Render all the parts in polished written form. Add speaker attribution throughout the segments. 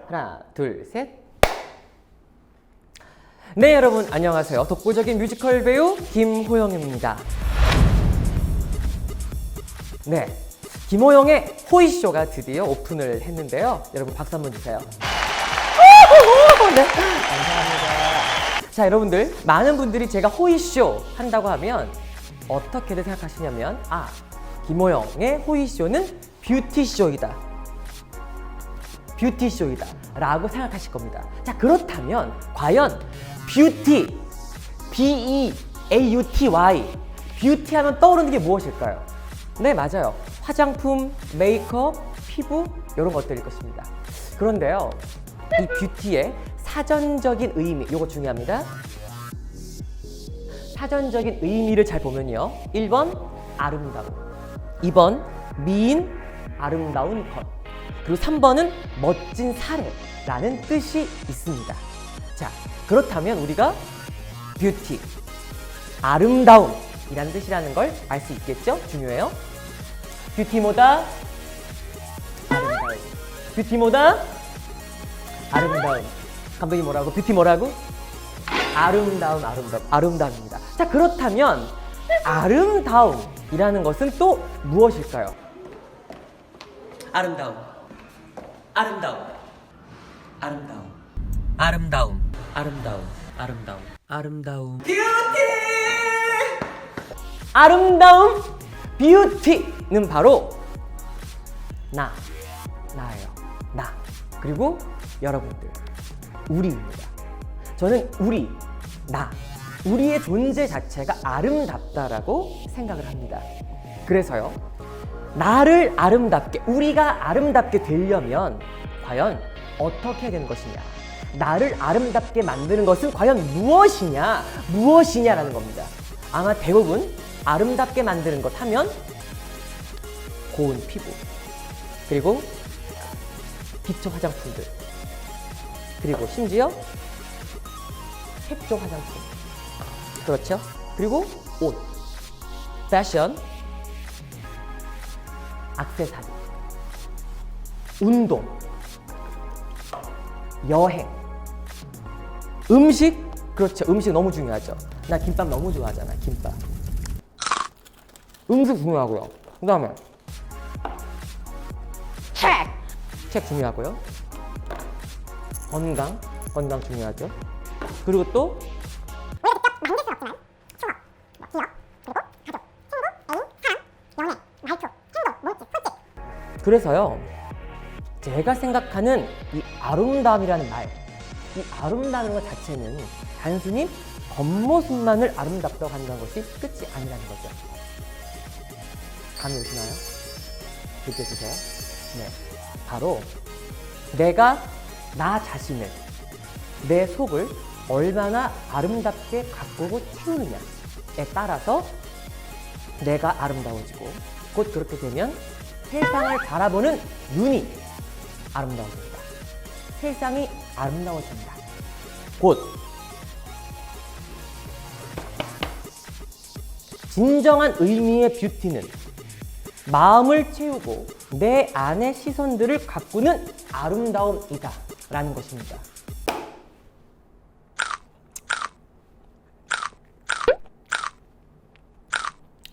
Speaker 1: 하나, 둘, 셋. 네, 여러분 안녕하세요. 독보적인 뮤지컬 배우 김호영입니다. 네, 김호영의 호이쇼가 드디어 오픈을 했는데요. 여러분 박수 한번 주세요. 네, 감사합니다. 자, 여러분들 많은 분들이 제가 호이쇼 한다고 하면 어떻게들 생각하시냐면 김호영의 호이쇼는 뷰티쇼이다. 뷰티쇼이다 라고 생각하실 겁니다. 자, 그렇다면 과연 뷰티, B-E-A-U-T-Y, 뷰티 하면 떠오르는 게 무엇일까요? 네, 맞아요. 화장품, 메이크업, 피부 이런 것들일 것입니다. 그런데요, 이 뷰티의 사전적인 의미, 이거 중요합니다. 사전적인 의미를 잘 보면요, 1번 아름다움, 2번 미인, 아름다운 것, 그리고 3번은 멋진 사례라는 뜻이 있습니다. 자, 그렇다면 우리가 뷰티, 아름다움이라는 뜻이라는 걸 알 수 있겠죠? 중요해요. 뷰티 뭐다? 아름다움. 뷰티 뭐다? 아름다움. 감독님 뭐라고? 뷰티 뭐라고? 아름다움, 아름다움입니다. 자, 그렇다면 아름다움이라는 것은 또 무엇일까요? 아름다움, 아름다움, 아름다움, 아름다움, 아름다움, 아름다움, 아름다움, 뷰티! 아름다움, 뷰티는 바로 나예요. 나. 그리고 여러분들, 우리입니다. 저는 우리의 존재 자체가 아름답다라고 생각을 합니다. 그래서요, 나를 아름답게, 우리가 아름답게 되려면 과연 어떻게 해야 되는 것이냐, 나를 아름답게 만드는 것은 과연 무엇이냐라는 겁니다. 아마 대부분 아름답게 만드는 것 하면 고운 피부, 그리고 기초 화장품들, 그리고 심지어 색조 화장품, 그렇죠? 그리고 옷, 패션, 액세서리, 운동, 여행, 음식, 그렇죠. 음식 너무 중요하죠. 나 김밥 너무 좋아하잖아, 김밥. 음식 중요하고요. 그 다음에 책 중요하고요. 건강 중요하죠. 그리고 또 그래서요, 제가 생각하는 이 아름다움이라는 말, 이 아름다움이라는 것 자체는 단순히 겉모습만을 아름답다고 한다는 것이 끝이 아니라는 거죠. 감이 오시나요? 느껴지세요? 네, 바로 내가 나 자신을, 내 속을 얼마나 아름답게 가꾸고 채우느냐에 따라서 내가 아름다워지고, 곧 그렇게 되면 세상을 바라보는 눈이 아름다워집니다. 세상이 아름다워집니다. 곧 진정한 의미의 뷰티는 마음을 채우고 내 안의 시선들을 가꾸는 아름다움이다 라는 것입니다.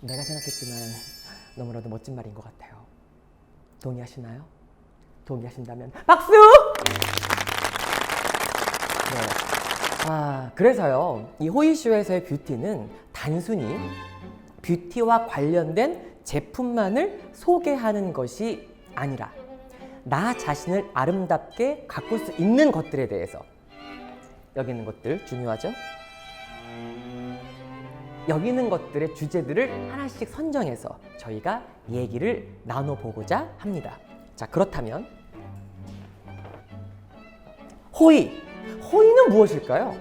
Speaker 1: 내가 생각했지만 너무나도 멋진 말인 것 같아요. 동의하시나요? 동의하신다면 박수! 네. 그래서요, 이 호이쇼에서의 뷰티는 단순히 뷰티와 관련된 제품만을 소개하는 것이 아니라 나 자신을 아름답게 가꿀 수 있는 것들에 대해서, 여기 있는 것들 중요하죠? 여기 있는 것들의 주제들을 하나씩 선정해서 저희가 얘기를 나눠보고자 합니다. 자, 그렇다면 호이는 무엇일까요?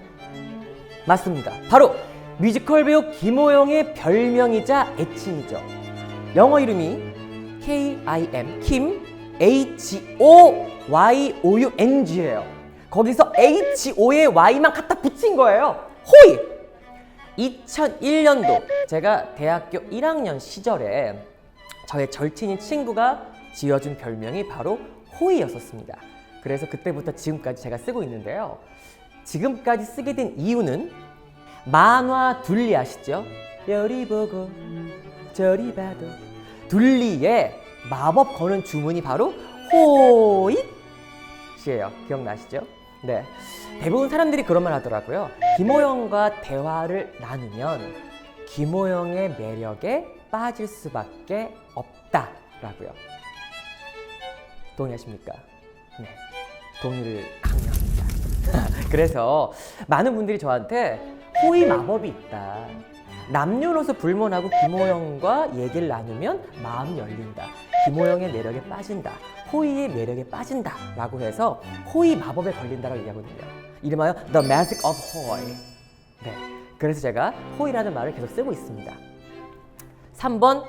Speaker 1: 맞습니다. 바로 뮤지컬 배우 김호영의 별명이자 애칭이죠. 영어 이름이 K-I-M, Kim, H-O-Y-O-U-N-G예요. 거기서 H-O에 Y만 갖다 붙인 거예요. 호이! 2001년도 제가 대학교 1학년 시절에 저의 절친인 친구가 지어준 별명이 바로 호이였었습니다. 그래서 그때부터 지금까지 제가 쓰고 있는데요. 지금까지 쓰게 된 이유는 만화 둘리 아시죠? 여리 보고 저리 봐도 둘리의 마법 거는 주문이 바로 호잇이에요. 기억나시죠? 네. 대부분 사람들이 그런 말 하더라고요. 김호영과 대화를 나누면 김호영의 매력에 빠질 수밖에 없다라고요. 동의하십니까? 네. 동의를 강요합니다. 그래서 많은 분들이 저한테 호의 마법이 있다. 남녀노소 불문하고 김호영과 얘기를 나누면 마음이 열린다. 김호영의 매력에 빠진다. 호의의 매력에 빠진다. 라고 해서 호의 마법에 걸린다라고 얘기하거든요. 이름하여 The Magic of Hoy. 네. 그래서 제가 호의라는 말을 계속 쓰고 있습니다. 3번.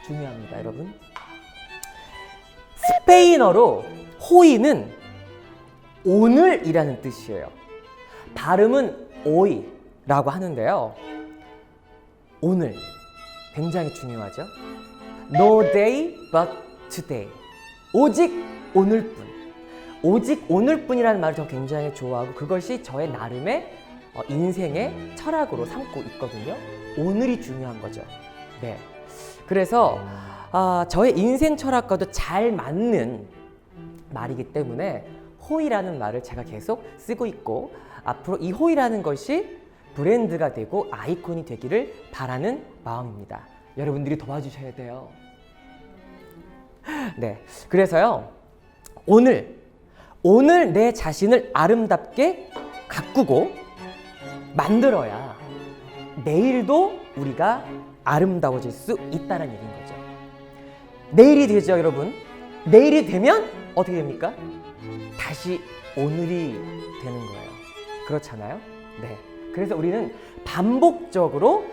Speaker 1: 중요합니다, 여러분. 스페인어로 호의는 오늘이라는 뜻이에요. 발음은 오이라고 하는데요. 오늘 굉장히 중요하죠. No day but today. 오직 오늘뿐. 오직 오늘뿐이라는 말을 저는 굉장히 좋아하고 그것이 저의 나름의 인생의 철학으로 삼고 있거든요. 오늘이 중요한 거죠. 네. 그래서 저의 인생 철학과도 잘 맞는 말이기 때문에 호의라는 말을 제가 계속 쓰고 있고 앞으로 이 호의라는 것이 브랜드가 되고 아이콘이 되기를 바라는 마음입니다. 여러분들이 도와주셔야 돼요. 네, 그래서요 오늘 내 자신을 아름답게 가꾸고 만들어야 내일도 우리가 아름다워질 수 있다는 얘기인 거죠. 내일이 되죠, 여러분. 내일이 되면 어떻게 됩니까? 다시 오늘이 되는 거예요. 그렇잖아요? 네. 그래서 우리는 반복적으로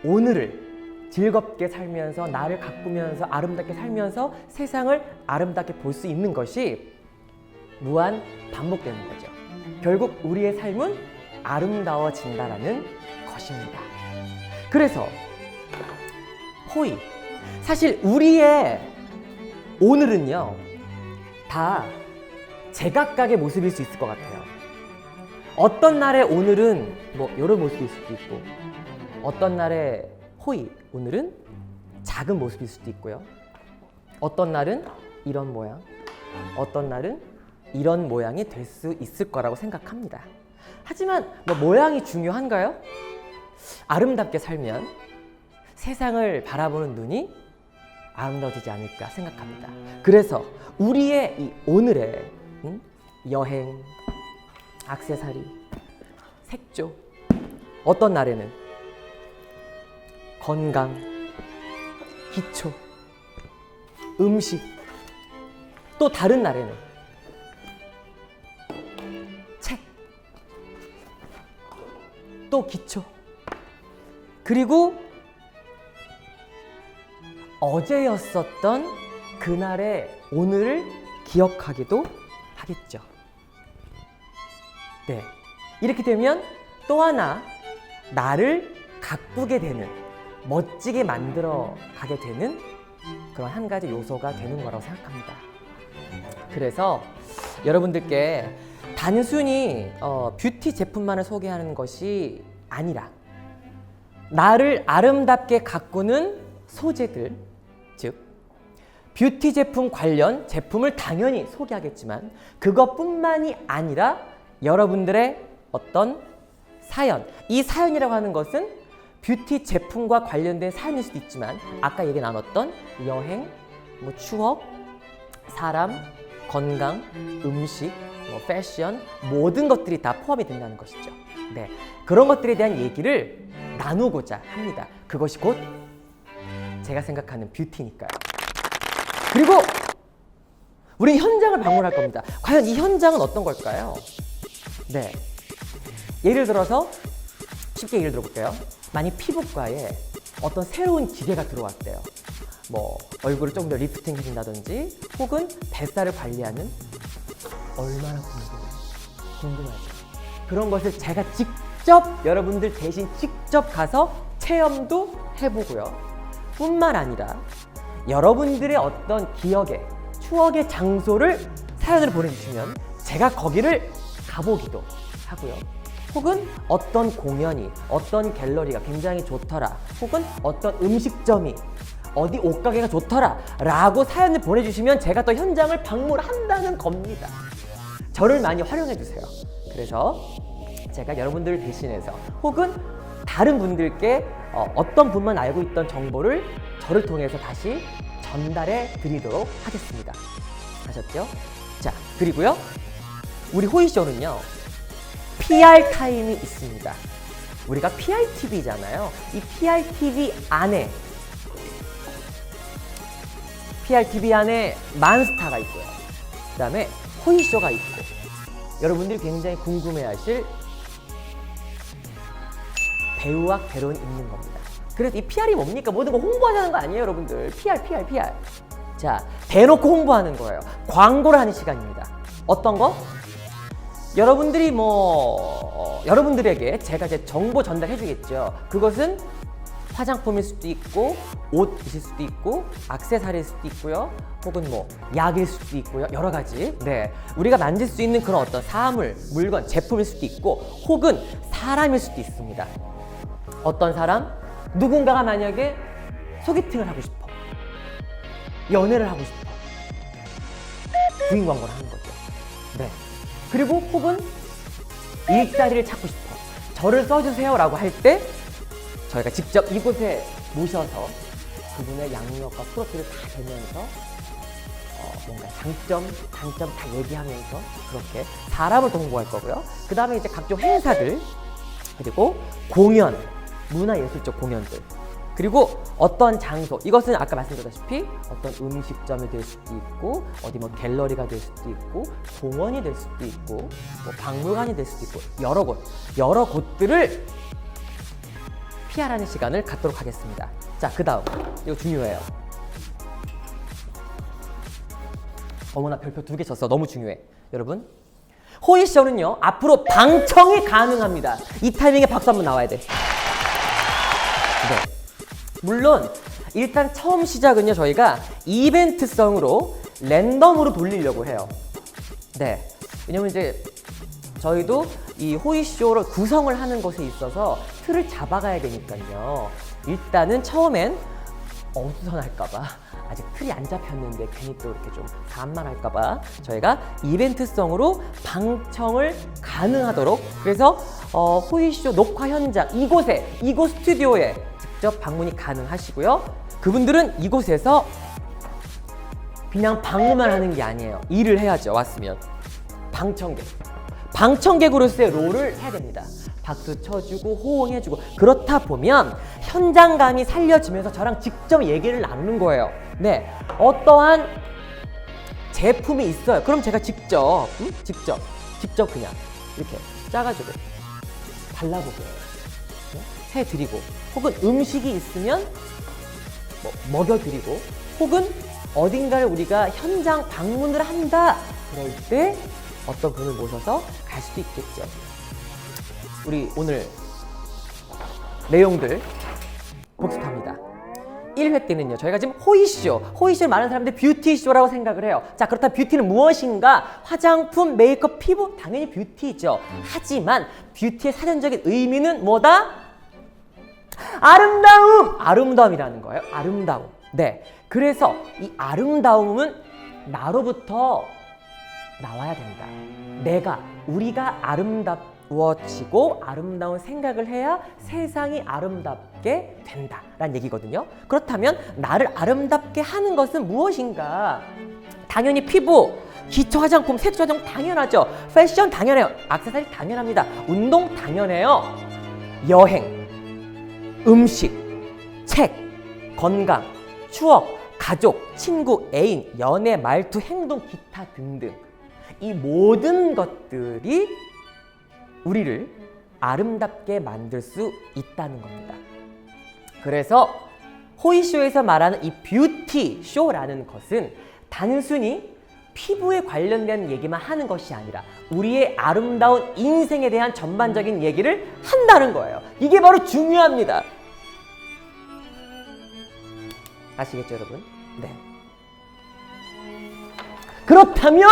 Speaker 1: 오늘을 즐겁게 살면서 나를 가꾸면서 아름답게 살면서 세상을 아름답게 볼 수 있는 것이 무한 반복되는 거죠. 결국 우리의 삶은 아름다워진다라는 것입니다. 그래서 호의. 사실 우리의 오늘은요, 다 제각각의 모습일 수 있을 것 같아요. 어떤 날의 오늘은 뭐 이런 모습일 수도 있고, 어떤 날의 호의, 오늘은 작은 모습일 수도 있고요. 어떤 날은 이런 모양, 어떤 날은 이런 모양이 될 수 있을 거라고 생각합니다. 하지만 뭐 모양이 중요한가요? 아름답게 살면 세상을 바라보는 눈이 아름다워지지 않을까 생각합니다. 그래서 우리의 이 오늘의 여행, 액세서리, 색조, 어떤 날에는 건강, 기초, 음식, 또 다른 날에는 책, 또 기초, 그리고 어제였었던 그날의 오늘을 기억하기도 하겠죠. 네. 이렇게 되면 또 하나 나를 가꾸게 되는, 멋지게 만들어 가게 되는 그런 한 가지 요소가 되는 거라고 생각합니다. 그래서 여러분들께 단순히 뷰티 제품만을 소개하는 것이 아니라 나를 아름답게 가꾸는 소재들, 즉 뷰티 제품 관련 제품을 당연히 소개하겠지만 그것뿐만이 아니라 여러분들의 어떤 사연, 이 사연이라고 하는 것은 뷰티 제품과 관련된 사연일 수도 있지만 아까 얘기 나눴던 여행, 뭐 추억, 사람, 건강, 음식, 뭐 패션, 모든 것들이 다 포함이 된다는 것이죠. 네, 그런 것들에 대한 얘기를 나누고자 합니다. 그것이 곧 제가 생각하는 뷰티니까요. 그리고 우리 현장을 방문할 겁니다. 과연 이 현장은 어떤 걸까요? 네, 예를 들어서 쉽게 예를 들어볼게요. 만약 피부과에 어떤 새로운 기계가 들어왔대요. 뭐 얼굴을 좀 더 리프팅 해준다든지 혹은 뱃살을 관리하는, 얼마나 궁금하죠. 그런 것을 제가 직접 여러분들 대신 직접 가서 체험도 해보고요. 뿐만 아니라 여러분들의 어떤 기억의 추억의 장소를 사연을 보내주시면 제가 거기를 가보기도 하고요. 혹은 어떤 공연이, 어떤 갤러리가 굉장히 좋더라, 혹은 어떤 음식점이, 어디 옷가게가 좋더라 라고 사연을 보내주시면 제가 또 현장을 방문한다는 겁니다. 저를 많이 활용해 주세요. 그래서 제가 여러분들을 대신해서 혹은 다른 분들께 어떤 분만 알고 있던 정보를 저를 통해서 다시 전달해 드리도록 하겠습니다. 아셨죠? 자, 그리고요, 우리 호이쇼는요 PR 타임이 있습니다. 우리가 PRTV잖아요. 이 PRTV 안에 만스타가 있고요. 그 다음에 호이쇼가 있고, 여러분들이 굉장히 궁금해하실 배우와 배우는 있는 겁니다. 그래서 이 PR이 뭡니까? 모든 거 홍보하자는 거 아니에요, 여러분들. PR. 자, 대놓고 홍보하는 거예요. 광고를 하는 시간입니다. 어떤 거? 여러분들이 여러분들에게 제가 제 정보 전달해 주겠죠. 그것은 화장품일 수도 있고, 옷일 수도 있고, 액세서리일 수도 있고요. 혹은 약일 수도 있고요. 여러 가지. 네. 우리가 만질 수 있는 그런 어떤 사물, 물건, 제품일 수도 있고, 혹은 사람일 수도 있습니다. 어떤 사람? 누군가가 만약에 소개팅을 하고 싶어. 연애를 하고 싶어. 부인 광고를 하는 거죠. 네. 그리고 혹은 일자리를 찾고 싶어. 저를 써주세요 라고 할 때 저희가 직접 이곳에 모셔서 그분의 양력과 프로필을 다 대면서 뭔가 장점, 단점 다 얘기하면서 그렇게 사람을 홍보할 거고요. 그 다음에 이제 각종 행사들, 그리고 공연, 문화예술적 공연들, 그리고 어떤 장소, 이것은 아까 말씀드렸다시피 어떤 음식점이 될 수도 있고, 어디 갤러리가 될 수도 있고, 공원이 될 수도 있고, 박물관이 될 수도 있고, 여러 곳들을 PR하는 시간을 갖도록 하겠습니다. 자, 그 다음, 이거 중요해요. 어머나, 별표 2개 쳤어. 너무 중요해. 여러분, 호이쇼는요 앞으로 방청이 가능합니다. 이 타이밍에 박수 한번 나와야 돼. 네. 물론 일단 처음 시작은요 저희가 이벤트성으로 랜덤으로 돌리려고 해요. 네. 왜냐면 이제 저희도 이 호이쇼를 구성을 하는 것에 있어서 틀을 잡아가야 되니까요. 일단은 처음엔 어수선할까봐, 아직 틀이 안 잡혔는데 괜히 또 이렇게 좀 산만할까봐 저희가 이벤트성으로 방청을 가능하도록, 그래서 호이쇼 녹화 현장 이곳 스튜디오에 직접 방문이 가능하시고요. 그분들은 이곳에서 그냥 방문만 하는 게 아니에요. 일을 해야죠. 왔으면 방청객으로서의 롤을 해야 됩니다. 박수 쳐주고 호응해주고, 그렇다 보면 현장감이 살려지면서 저랑 직접 얘기를 나누는 거예요. 네, 어떠한 제품이 있어요. 그럼 제가 직접 그냥 이렇게 짜가지고 발라보고요. 해드리고, 혹은 음식이 있으면 먹여드리고, 혹은 어딘가를 우리가 현장 방문을 한다 그럴 때 어떤 분을 모셔서 갈 수도 있겠죠. 우리 오늘 내용들 복습합니다. 1회 때는요 저희가 지금 호이쇼를 많은 사람들이 뷰티쇼라고 생각을 해요. 자, 그렇다면 뷰티는 무엇인가? 화장품, 메이크업, 피부, 당연히 뷰티죠. 하지만 뷰티의 사전적인 의미는 뭐다? 아름다움이라는 거예요. 아름다움. 네, 그래서 이 아름다움은 나로부터 나와야 된다. 우리가 아름다워지고 아름다운 생각을 해야 세상이 아름답게 된다라는 얘기거든요. 그렇다면 나를 아름답게 하는 것은 무엇인가? 당연히 피부, 기초 화장품, 색조 화장품 당연하죠. 패션 당연해요. 액세서리 당연합니다. 운동 당연해요. 여행, 음식, 책, 건강, 추억, 가족, 친구, 애인, 연애, 말투, 행동, 기타 등등, 이 모든 것들이 우리를 아름답게 만들 수 있다는 겁니다. 그래서 호이쇼에서 말하는 이 뷰티쇼라는 것은 단순히 피부에 관련된 얘기만 하는 것이 아니라 우리의 아름다운 인생에 대한 전반적인 얘기를 한다는 거예요. 이게 바로 중요합니다. 아시겠죠, 여러분? 네. 그렇다면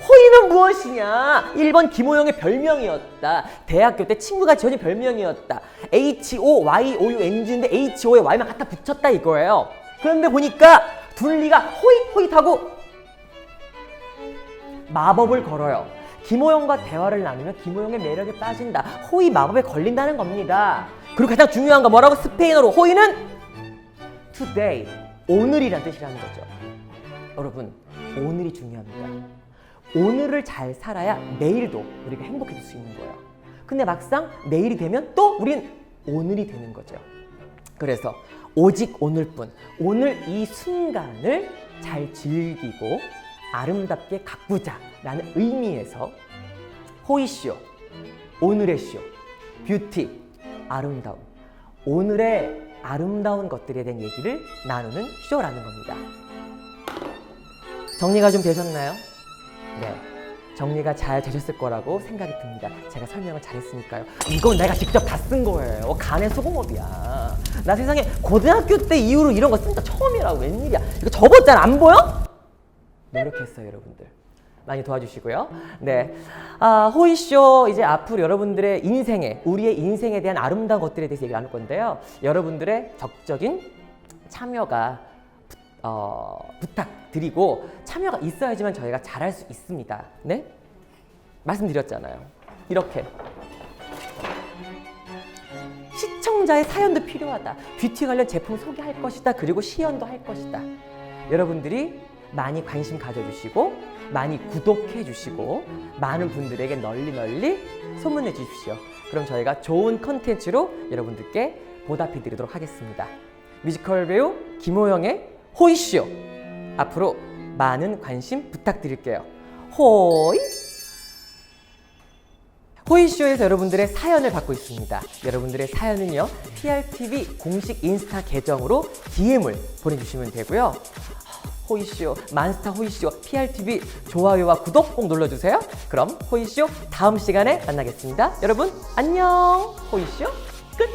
Speaker 1: 호의는 무엇이냐? 1번 김호영의 별명이었다. 대학교 때 친구가 지어준 별명이었다. HOYOUNG인데 HO에 Y만 갖다 붙였다 이거예요. 그런데 보니까 둘리가 호잇호잇하고 마법을 걸어요. 김호영과 대화를 나누면 김호영의 매력에 빠진다. 호의 마법에 걸린다는 겁니다. 그리고 가장 중요한 거 뭐라고? 스페인어로 호의는 today, 오늘이란 뜻이라는 거죠. 여러분, 오늘이 중요합니다. 오늘을 잘 살아야 내일도 우리가 행복해질 수 있는 거예요. 근데 막상 내일이 되면 또 우린 오늘이 되는 거죠. 그래서 오직 오늘뿐, 오늘 이 순간을 잘 즐기고 아름답게 가꾸자라는 의미에서 호의쇼, 오늘의 쇼, 뷰티, 아름다움, 오늘의 아름다운 것들에 대한 얘기를 나누는 쇼라는 겁니다. 정리가 좀 되셨나요? 네, 정리가 잘 되셨을 거라고 생각이 듭니다. 제가 설명을 잘했으니까요. 이건 내가 직접 다 쓴 거예요. 간의 수공업이야. 나 세상에 고등학교 때 이후로 이런 거 쓴 거 처음이라고. 웬일이야. 이거 접었잖아. 안 보여? 노력했어요, 여러분들. 많이 도와주시고요. 네, 호의쇼 이제 앞으로 여러분들의 인생에, 우리의 인생에 대한 아름다운 것들에 대해서 얘기 나눌 건데요. 여러분들의 적극적인 참여가 부탁드리고, 참여가 있어야지만 저희가 잘할 수 있습니다. 네? 말씀드렸잖아요. 이렇게 시청자의 사연도 필요하다. 뷰티 관련 제품 소개할 것이다. 그리고 시연도 할 것이다. 여러분들이 많이 관심 가져주시고 많이 구독해 주시고 많은 분들에게 널리 소문내 주십시오. 그럼 저희가 좋은 컨텐츠로 여러분들께 보답해 드리도록 하겠습니다. 뮤지컬 배우 김호영의 호이쇼, 앞으로 많은 관심 부탁드릴게요. 호이! 호이쇼에서 여러분들의 사연을 받고 있습니다. 여러분들의 사연은요, PRTV 공식 인스타 계정으로 DM을 보내주시면 되고요. 호이쇼, 만스타 호이쇼, PRTV 좋아요와 구독 꼭 눌러주세요. 그럼 호이쇼 다음 시간에 만나겠습니다. 여러분 안녕. 호이쇼 끝.